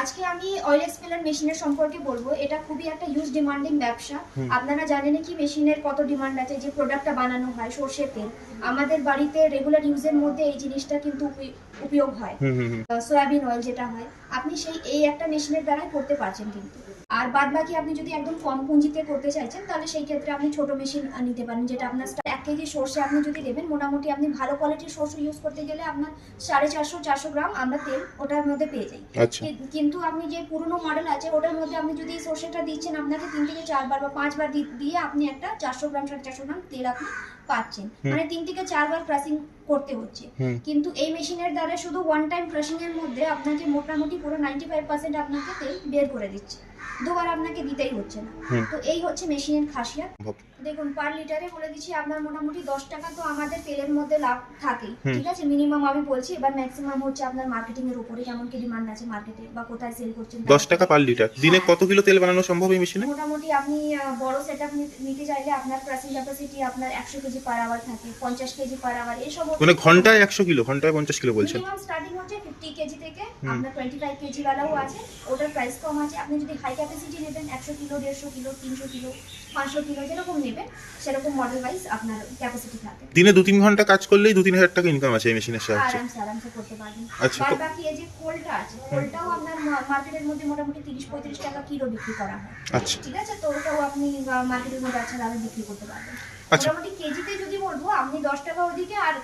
আজকে আমি oil expeller মেশিনের সম্পর্কে বলবো। এটা খুবই একটা ইউজ ডিমান্ডিং ব্যবসা। আপনারা জানেন কি মেশিনের কত ডিমান্ড আছে, যে প্রোডাক্টটা বানানো হয় সরষের তেল, আমাদের বাড়িতে রেগুলার ইউজের মধ্যে এই জিনিসটা কিন্তু উপয়োগ হয়। সয়াবিন অয়েল যেটা হয়, আপনি এই একটা মেশিনের দ্বারাই করতে পারছেন কিন্তু। আর বাদ বাকি আপনি যদি একদম কম পুঁজিতে করতে চাইছেন, তাহলে সেই ক্ষেত্রে আপনি ছোট মেশিন নিতে পারেন, যেটা আপনার 1 কেজি সরষে আপনি যদি দেবেন, মোটামুটি আপনি ভালো কোয়ালিটির সরষে ইউজ করতে গেলে আপনার 450-400 গ্রাম আমরা তেল ওটার মধ্যে পেয়ে যাই। কিন্তু আপনি যে পুরনো মডেল আছে ওটার মধ্যে আপনি যদি সরষেটা দিচ্ছেন, আপনাকে 3 থেকে 4 বার বা 5 বার দিয়ে আপনি একটা 400 গ্রাম 450 গ্রাম তেল আপনি পাচ্ছেন, মানে 3 থেকে 4 বার ক্রাশিং করতে হচ্ছে। কিন্তু এই মেশিনের দ্বারা শুধু ওয়ান টাইম ক্রাশিং এর মধ্যে আপনাকে মোটামুটি পুরো 95% আপনাকে তেল বের করে দিচ্ছে, দুবার আপনাকে দিতেই হচ্ছে না। তো এই হচ্ছে মেশিনের খাসিয়াত। দেখুন, পার লিটারে বলে দিচ্ছি আপনার মোটামুটি 10 টাকা তো আমাদের তেলের মধ্যে লাভ থাকেই, ঠিক আছে, মিনিমাম আমি বলছি। এবার ম্যাক্সিমাম হচ্ছে আপনার মার্কেটিং এর উপরে, কেমন কি ডিমান্ড আছে মার্কেটে বা কোথায় সেল করছেন। 10 টাকা পার লিটার। দিনে কত কিলো তেল বানানো সম্ভব এই মেশিনে? মোটামুটি আপনি বড় সেটআপ নিতে চাইলে আপনার ক্রাশিং ক্যাপাসিটি আপনার 100 কেজি পার আওয়ার থাকে, 50 কেজি পার আওয়ার, এসব মানে ঘন্টায় 100 কিলো, ঘন্টায় 50 কিলো বলছেন? মিনিমাম স্টার্টিং হচ্ছে 50 কেজি থেকে, আপনার 25 কেজি वालाও আছে, ওটার প্রাইস কম আছে। আপনি যদি হাই ক্যাপাসিটি নেবেন 100 কিলো, 150 কিলো, 300 কিলো, 500 কিলো, যেরকম নেবেন সেরকম মডেল ওয়াইজ আপনার ক্যাপাসিটি থাকে। দিনে 2-3 ঘন্টা কাজ করলেই 2-3 হাজার টাকা ইনকাম আছে এই মেশিনের সাহায্যে? আরামসে করতে পারবেন। আচ্ছা, বাদ বাকি এই যে কোলটা আছে, কোলটাও আপনার মার্কেটের মধ্যে মোটামুটি 30-35 টাকা কিলো বিক্রি করা হয়। আচ্ছা, ঠিক আছে, তো ওটাও আপনি মার্কেটের মধ্যে আছে দামে বিক্রি করতে পারবেন। আচ্ছা। মোটামুটি কেজিতে যদি বলবো, আপনি 10 টাকা ওদিকে আর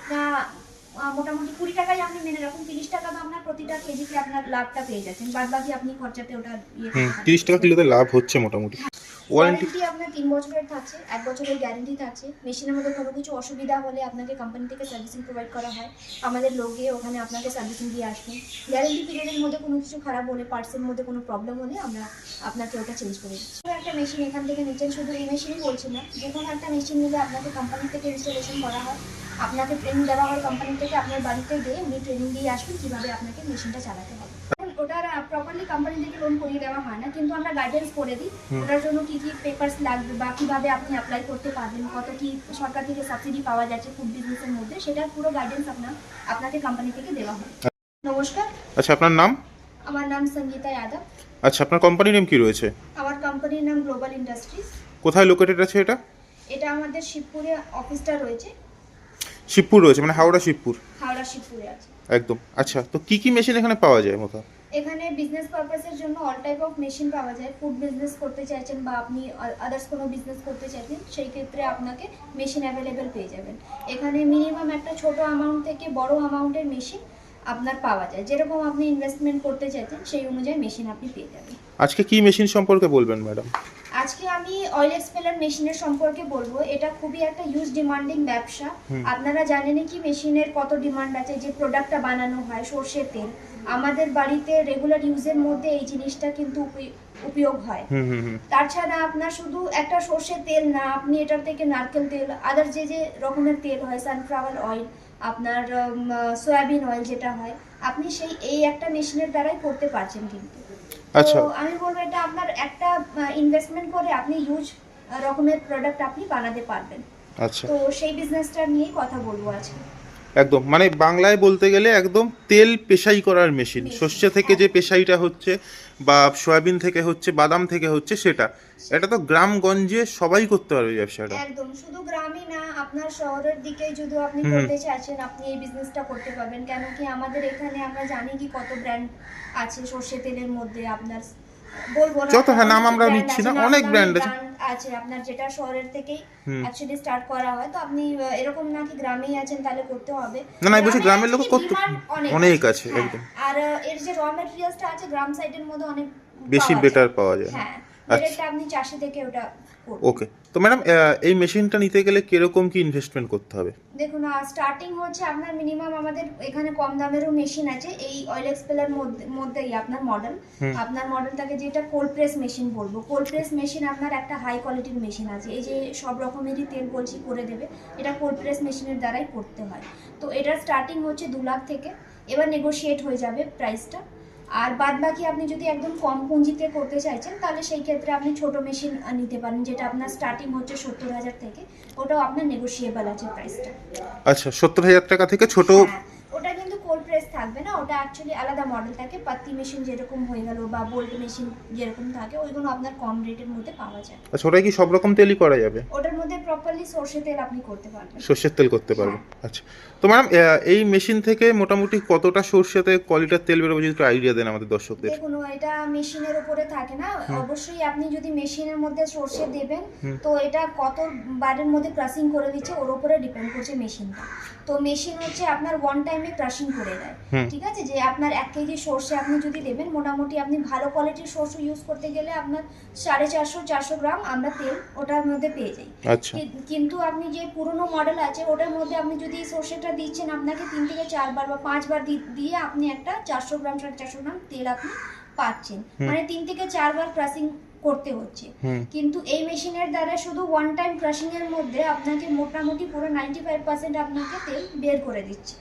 মোটামুটি 20 টাকায় আপনি মেনে রাখুন, 30 টাকা তো আপনার প্রতিটা কেজিতে আপনার লাভটা পেয়ে যাচ্ছেন, বাদ বাকি আপনি খরচাতে ওটা 30 টাকা কিলোতে লাভ হচ্ছে মোটামুটি। ওয়ারেন্টি আপনার 3 বছরের থাকছে, 1 বছরের গ্যারান্টি থাকছে। মেশিনের মধ্যে কোনো কিছু অসুবিধা হলে আপনাকে কোম্পানি থেকে সার্ভিসিং প্রোভাইড করা হয়, আমাদের লোক গিয়ে ওখানে আপনাকে সার্ভিসিং দিয়ে আসবেন। গ্যারান্টি পিরিয়ডের মধ্যে কোনো কিছু খারাপ হলে, পার্টসের মধ্যে কোনো প্রবলেম হলে আমরা আপনাকে ওটা চেঞ্জ করে দিচ্ছি। একটা মেশিন এখান থেকে নিচ্ছেন, শুধু এই মেশিনই বলছি না, যে কোনো একটা মেশিন নিলে আপনাকে কোম্পানি থেকে ইনস্টলেশন করা হয়, আপনাকে ট্রেনিং দেওয়া হয় কোম্পানি থেকে, আপনার বাড়িতে গিয়ে উনি ট্রেনিং দিয়ে আসবেন কীভাবে আপনাকে মেশিনটা চালাতে হবে। ওটার প্রপারলি কোম্পানি থেকে লোন করিয়ে দেওয়া হয় না, কিন্তু আমরা গাইডেন্স করে দিই ওটার জন্য কি কি পেপারস লাগবে বা কিভাবে আপনি অ্যাপ্লাই করতে পারবেন, কত কি সরকার থেকে সাবসিডি পাওয়া যাচ্ছে ফুড বিজনেসের মধ্যে, সেটার পুরো গাইডেন্স আপনাকে কোম্পানি থেকে দেওয়া হয়। নমস্কার। আচ্ছা, আপনার নাম? আমার নাম সঙ্গীতা যাদব। আচ্ছা, আপনার কোম্পানির নাম কি রয়েছে? আমার কোম্পানির নাম গ্লোবাল ইন্ডাস্ট্রিজ। কোথায় লোকেটেড আছে এটা? এটা আমাদের শিবপুরে অফিসটা রয়েছে। শিবপুর রয়েছে, মানে হাওড়া শিবপুর? হাওড়া শিবপুরে আছে একদম। আচ্ছা, তো কি কি মেশিন এখানে পাওয়া যায় মতো? এখানে বিজনেস পারপাসের জন্য অল টাইপ অফ মেশিন পাওয়া যায়। ফুড বিজনেস করতে চাইছেন বা আপনি আদার্স কোনো বিজনেস করতে চাইছেন, সেই ক্ষেত্রে আপনাকে মেশিন অ্যাভেলেবেল পেয়ে যাবেন। এখানে মিনিমাম একটা ছোট অ্যামাউন্ট থেকে বড় অ্যামাউন্টের মেশিন আপনার পাওয়া যায়, যেরকম আপনি ইনভেস্টমেন্ট করতে চাইছেন সেই অনুযায়ী মেশিন আপনি পেয়ে যাবেন। আজকে কি মেশিন সম্পর্কে বলবেন ম্যাডাম? আজকে আমি অয়েল এক্সপেলার মেশিনের সম্পর্কে বলবো। এটা খুবই একটা ইউজ ডিমান্ডিং ব্যবসা। আপনারা জানেন কি মেশিনের কত ডিমান্ড আছে, যে প্রোডাক্টটা বানানো হয় সরষের তেল, আমাদের বাড়িতে রেগুলার ইউজের মধ্যে এই জিনিসটা কিন্তু উপয়োগ হয়। তাছাড়া আপনার শুধু একটা সরষের তেল না, আপনি এটার থেকে নারকেল তেল, আদার যে যে রকমের তেল হয়, সানফ্লাওয়ার অয়েল, আপনার সয়াবিন অয়েল যেটা হয়, আপনি এই একটা মেশিনের দ্বারাই করতে পারছেন কিন্তু। আচ্ছা, তো আমি বলবো এটা আপনার একটা ইনভেস্টমেন্ট করে আপনি ইউজ রকমের প্রোডাক্ট আপনি বানাতে পারবেন। আচ্ছা। তো সেই বিজনেসটা নিয়ে কথা বলবো আজকে। একদম, মানে বাংলায় বলতে গেলে একদম তেল পেশাই করার মেশিন। সর্ষে থেকে যে পেশাইটা হচ্ছে বা সয়াবিন থেকে হচ্ছে, বাদাম থেকে হচ্ছে, সেটা এটা তো গ্রামগঞ্জে সবাই করতে পারবে ব্যবসাটা। একদম, শুধু গ্রামই না, আপনার শহরের দিকে যদি আপনি করতে চাচ্ছেন, আপনি এই বিজনেসটা করতে পারবেন। কেন কি আমাদের এখানে আমরা জানি কি কত ব্র্যান্ড আছে সরষে তেলের মধ্যে, আপনার বলবো না যত, হ্যাঁ, নাম আমরা নিচ্ছি না, অনেক ব্র্যান্ড আছে আপনার, যেটা শহরের থেকেই অ্যাকচুয়ালি স্টার্ট করা হয়। তো আপনি এরকম না কি গ্রামেই আছেন তাহলে করতে হবে, না না, বলছি গ্রামের লোক করতে অনেক আছে একদম। আর এর যে র ম্যাটেরিয়ালসটা আছে গ্রাম সাইডের মধ্যে অনেক বেশি বেটার পাওয়া যায়। হ্যাঁ, এটা আপনি চাষি থেকে ওটা করুন। ওকে, তো ম্যাডাম এই মেশিনটা নিতে গেলে কিরকম কি ইনভেস্টমেন্ট করতে হবে? দেখুন, স্টার্টিং হচ্ছে আপনার মিনিমাম, আমাদের এখানে কম দামেরও মেশিন আছে এই অয়েল এক্সপেলার মধ্যেই আপনার মডেলটাকে যেটা কোল্ড প্রেস মেশিন বলবো। কোল্ড প্রেস মেশিন আপনার একটা হাই কোয়ালিটির মেশিন আছে, এই যে সব রকমেরই তেল বলছি করে দেবে, এটা কোল্ড প্রেস মেশিনের দ্বারাই করতে হয়। তো এটার স্টার্টিং হচ্ছে 2 লাখ থেকে, এবার নেগোশিয়েট হয়ে যাবে প্রাইসটা। আর বাদ বাকি আপনি যদি একদম কম পুঁজিতে করতে চাইছেন, তাহলে সেই ক্ষেত্রে আপনি ছোট মেশিন নিতে পারেন, যেটা আপনার স্টার্টিং হচ্ছে 70,000 থেকে, ওটাও আপনার নেগোশিয়েবল আছে প্রাইসটা। আচ্ছা, 70,000 টাকা থেকে ছোট। ওটা কিন্তু কোল্ড প্রেস থাকবে না, ওটা অ্যাকচুয়ালি আলাদা মডেল থাকে। পাত্তি মেশিন যেরকম হয়ে গেল বা বোল্ট মেশিন যেরকম থাকে, ওইগুলো আপনার কম রেটের মধ্যে পাওয়া যায়। আচ্ছা, ওটাই কি সব রকম তেলই করা যাবে? ওটার মধ্যে প্রপারলি সরষে তেল আপনি করতে পারবেন। সর্ষের তেল করতে পারবে। আচ্ছা, তো ম্যাডাম এই মেশিন থেকে মোটামুটি কতটা সর্ষেতে কোয়ালিটির তেল বেরোবে যদি একটু আইডিয়া দেন আমাদের দর্শকদের। দেখুন, এটা মেশিনের উপরে থাকে না, অবশ্যই আপনি যদি মেশিনের মধ্যে সর্ষে দেবেন তো এটা কত বারের মধ্যে ক্রাশিং করে দিচ্ছে ওর উপরে ডিপেন্ড করছে মেশিনটা। তো মেশিন হচ্ছে আপনার ওয়ান টাইমে ক্রাশিং করে দেয়, ঠিক আছে। যে আপনার 1 কেজি সর্ষে আপনি যদি দেবেন, মোটামুটি আপনি ভালো কোয়ালিটির সর্ষে ইউজ করতে গেলে আপনার 450-400 গ্রাম আমরা তেল ওটার মধ্যে পেয়ে যাই। আচ্ছা, কিন্তু আপনি যে পুরনো মডেল আছে ওটার মধ্যে আপনি যদি সর্ষেটা দিচ্ছেন, আপনাকে 3 থেকে 4 বার বা 5 বার দিয়ে আপনি একটা 400 গ্রাম 450 গ্রাম তেল আপনি পাচ্ছেন, মানে 3 থেকে 4 বার ক্রাশিং করতে হচ্ছে। কিন্তু এই মেশিনের দ্বারা শুধু ওয়ান টাইম ক্রাশিং এর মধ্যে আপনাকে মোটামুটি পুরো 95% আপনাকে তেল বের করে দিচ্ছে,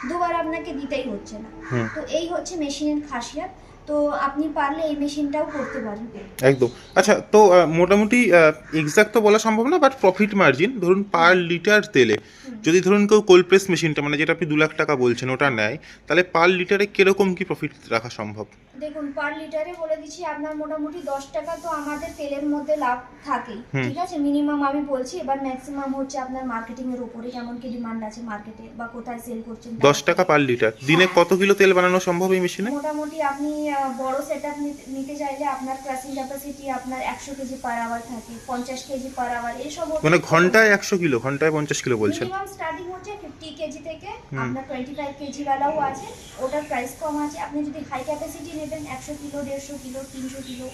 দুবার আপনাকে দিতেই হচ্ছে না। তো এই হচ্ছে মেশিনের খাসিয়াত। তো আপনি পারলে এই মেশিনটাও করতে পারেন একদম। আচ্ছা, তো মোটামুটি এক্সাক্ট তো বলা সম্ভব না, বাট প্রফিট মার্জিন ধরুন পার লিটার তেলে যদি ধরুন কেউ কোল্ড প্রেস মেশিনটা মানে যেটা আপনি 2 লাখ টাকা বলছেন ওটা নেয়, তাহলে পার লিটারে কিরকম কি প্রফিট রাখা সম্ভব? দেখুন, পার লিটারে বলে দিচ্ছি আপনার মোটামুটি 10 টাকা তো আমাদের তেলের মধ্যে লাভ থাকেই, ঠিক আছে, মিনিমাম আমি বলছি। এবার ম্যাক্সিমাম হচ্ছে আপনার মার্কেটিং এর উপরে কেমন কি ডিমান্ড আছে মার্কেটে বা কোথায় সেল করছেন। 10 টাকা পার লিটার। দিনে কত কিলো তেল বানানো সম্ভব এই মেশিনে? মোটামুটি আপনি বড় সেটআপ নিতে চাইলে আপনার ক্রাশিং ক্যাপাসিটি আপনার 100 কেজি পার আওয়ার থাকে, 50 কেজি পার আওয়ার, এইসব মানে ঘন্টায় 100 কিলো, ঘন্টায় 50 কিলো বলছেন? মিনিমাম স্টার্টিং হচ্ছে 50 কেজি থেকে, আপনার 25 কেজি ওয়ালাও আছে, ওটার প্রাইস কম আছে। আপনি যদি হাই ক্যাপাসিটি নেবেন 100 কিলো, 150 কিলো, 300 কিলো,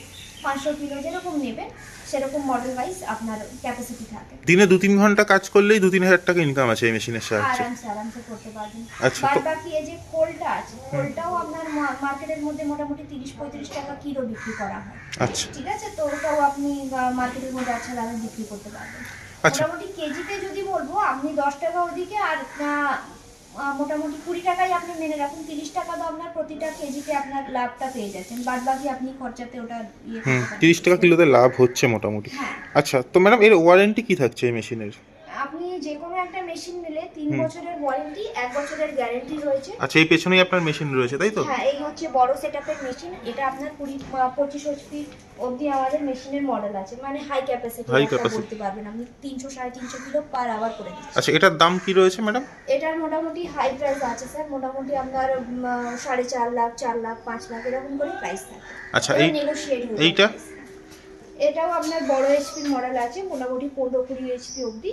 500 কিলো যেরকম নেবেন সেরকম মডেল ওয়াইজ আপনার ক্যাপাসিটি থাকে। দিনে 2-3 ঘন্টা কাজ করলেই 2-3 হাজার টাকা ইনকাম আছে এই মেশিনের সাহায্যে? আরামসে করতে পারবেন। আচ্ছা, বাদ বাকি এই যে খোলটা আছে, খোলটাও আপনার মার্কেটের মধ্যে মোটামুটি 30-35 টাকা কিলো বিক্রি করা হয়। আচ্ছা, ঠিক আছে, তো ওটাও আপনি মার্কেটের মধ্যে আচ্ছা দামে বিক্রি করতে পারবেন। আচ্ছা। মোটামুটি কেজিতে যদি বলবো আপনি 10 টাকা ওদিকে আর মোটামুটি 20 টাকাই আপনি মেনে রাখুন, 30 টাকা তো আপনার প্রতিটা কেজিতে আপনার লাভটা পেয়ে যাচ্ছেন, বাদ বাকি আপনি খরচাতে ওটা ইয়ে করতে পারেন। 30 টাকা কিলোতে লাভ হচ্ছে মোটামুটি। হ্যাঁ। আচ্ছা, তো ম্যাডাম এর ওয়ারেন্টি কি থাকছে এই মেশিনের? আপনি যে কোনো একটা মেশিন নিলে 3 বছরের ওয়ারেন্টি, 1 বছরের গ্যারান্টি রয়েছে। আচ্ছা, এই পেছনেই আপনার মেশিন রয়েছে তাই তো? হ্যাঁ, এই হচ্ছে বড় সেটআপের মেশিন। এটা আপনার 25 HP অবধি আমাদের মেশিনের মডেল আছে, মানে হাই ক্যাপাসিটি করতে পারবেন আপনি, 300-350 কিলো পার আওয়ার করে দিচ্ছি। আচ্ছা, এটার দাম কি রয়েছে ম্যাডাম? এটার মোটামুটি হাই প্রাইস আছে স্যার, মোটামুটি আপনার 4.5 লাখ, 4 লাখ, 5 লাখ এরকম করে প্রাইস থাকে। আচ্ছা, এইটা এটাও আপনার বড় এইচপির মডেল আছে, মোটামুটি 15-20 এইচপি অবধি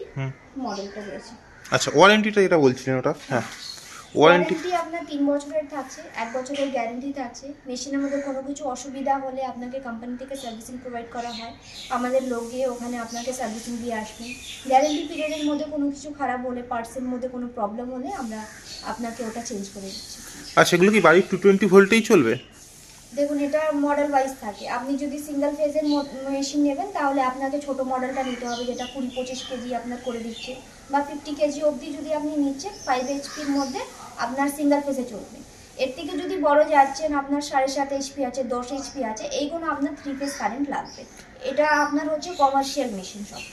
মডেলটা রয়েছে। আচ্ছা, ওয়ারেন্টিটা যেটা বলছিলেন ওটা? হ্যাঁ, ওয়ারেন্টি আপনার 3 বছরের থাকছে, 1 বছরের গ্যারান্টি থাকছে। মেশিনের মধ্যে কোনো কিছু অসুবিধা হলে আপনাকে কোম্পানি থেকে সার্ভিসিং প্রোভাইড করা হয়, আমাদের লোক গিয়ে ওখানে আপনাকে সার্ভিসিং দিয়ে আসবেন। গ্যারান্টি পিরিয়ডের মধ্যে কোনো কিছু খারাপ হলে, পার্টসের মধ্যে কোনো প্রবলেম হলে আমরা আপনাকে ওটা চেঞ্জ করে দিচ্ছি। আচ্ছা, এগুলো কি বাড়ির 220 ভোল্টেই চলবে? দেখুন, এটা মডেল ওয়াইজ থাকে। আপনি যদি সিঙ্গেল ফেজের মেশিন নেবেন তাহলে আপনাকে ছোট মডেলটা নিতে হবে, যেটা 20-25 কেজি আপনার করে দিচ্ছে, বা 50 কেজি অবধি যদি আপনি নিচ্ছেন 5 এইচপির মধ্যে আপনার সিঙ্গেল ফেজে চলবে। এর থেকে যদি বড় যাচ্ছেন, আপনার 7.5 এইচপি আছে, 10 এইচপি আছে, এইগুলো আপনার 3 ফেজ কারেন্ট লাগবে। এটা আপনার হচ্ছে কমার্শিয়াল মেশিন সব।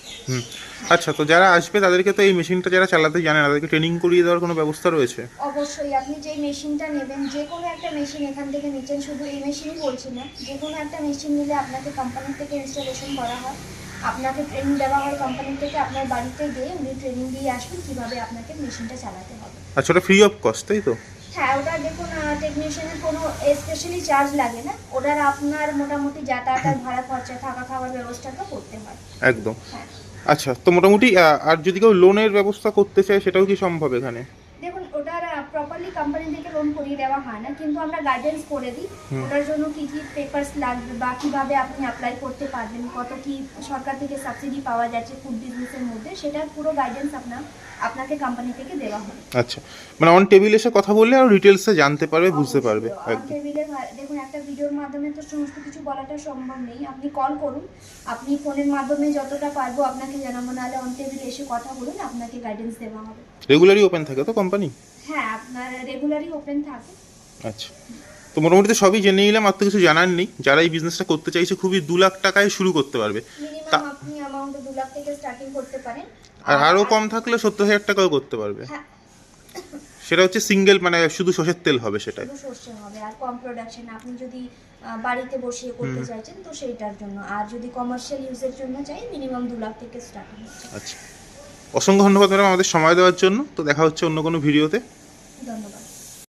আচ্ছা, তো যারা আসবে তাদেরকে তো এই মেশিনটা যারা চালাতে জানে না তাদেরকে ট্রেনিং করিয়ে দেওয়ার কোনো ব্যবস্থা রয়েছে? অবশ্যই, আপনি যেই মেশিনটা নেবেন, যে কোনো একটা মেশিন এখান থেকে নিচ্ছেন, শুধু এই মেশিনই বলছি না, যে কোনো একটা মেশিন নিলে আপনাকে কোম্পানি থেকে ইনস্টলেশন করা হয়, আপনাকে ট্রেনিং দেওয়া হয় কোম্পানি থেকে, আপনার বাড়িতে গিয়ে উনি ট্রেনিং দিয়ে আসবেন কীভাবে আপনাকে মেশিনটা চালাতে হবে। আচ্ছা, ওটা ফ্রি অফ কস্ট তাই তো? হ্যাঁ, ওটা দেখুন টেকনিশিয়ানের কোনো স্পেশালি চার্জ লাগে না, ওটার আপনার মোটামুটি যাতায়াতের ভাড়া খরচা, থাকা খাওয়ার ব্যবস্থাটা করতে হয় একদম। হ্যাঁ। আচ্ছা, তো মোটামুটি আর যদি কেউ লোনের ব্যবস্থা করতে চায় সেটাও কি সম্ভব এখানে? দেখুন, ওটার প্রপারলি কোম্পানি থেকে লোন করিয়ে দেওয়া হয় না, কিন্তু আমরা গাইডেন্স করে দিই ওটার জন্য কি কি পেপারস লাগবে বা কিভাবে আপনি অ্যাপ্লাই করতে পারবেন, কত কি সরকার থেকে সাবসিডি পাওয়া যাচ্ছে ফুড বিজনেসের মধ্যে, সেটার পুরো গাইডেন্স আপনাকে কোম্পানি থেকে দেওয়া হবে। আচ্ছা, মানে অন টেবিল এসে কথা বললে আর ডিটেলসে জানতে পারবে, বুঝতে পারবে একদম। টেবিলে দেখুন, একটা ভিডিওর মাধ্যমে তো সমস্ত কিছু বলাটা সম্ভব নেই, আপনি কল করুন, আপনি ফোনের মাধ্যমে যতটা পারবো আপনাকে জানাবো, নাহলে অন টেবিলে এসে কথা বলুন, আপনাকে গাইডেন্স দেওয়া হবে। রেগুলারই ওপেন থাকে তো কোম্পানি? হ্যাঁ, আপনার রেগুলারই ওপেন থাকে। আচ্ছা, তো মোটামুটি তো সবই জেনে নিলাম, আর তো কিছু জানার নেই। যারা এই বিজনেসটা করতে চাইছে খুবই 2 লাখ টাকায় শুরু করতে পারবে, মিনিমাম আপনি অ্যামাউন্ট 2 লাখ থেকে স্টার্টিং করতে পারেন, আর আরও কম থাকলে 70,000 টাকাও করতে পারবে। হ্যাঁ, সেটা হচ্ছে সিঙ্গেল, মানে শুধু সর্ষের তেল হবে সেটাই। শুধু সর্ষে হবে আর কম প্রোডাকশন। আপনি যদি বাড়িতে বসিয়ে করতে চাইছেন তো সেইটার জন্য, আর যদি কমার্শিয়াল ইউজের জন্য চাই মিনিমাম 2 লাখ থেকে স্টার্টিং হচ্ছে। আচ্ছা, অসংখ্য ধন্যবাদ ম্যাডাম আমাদের সময় দেওয়ার জন্য। তো দেখা হচ্ছে অন্য কোনো ভিডিওতে। ধন্যবাদ।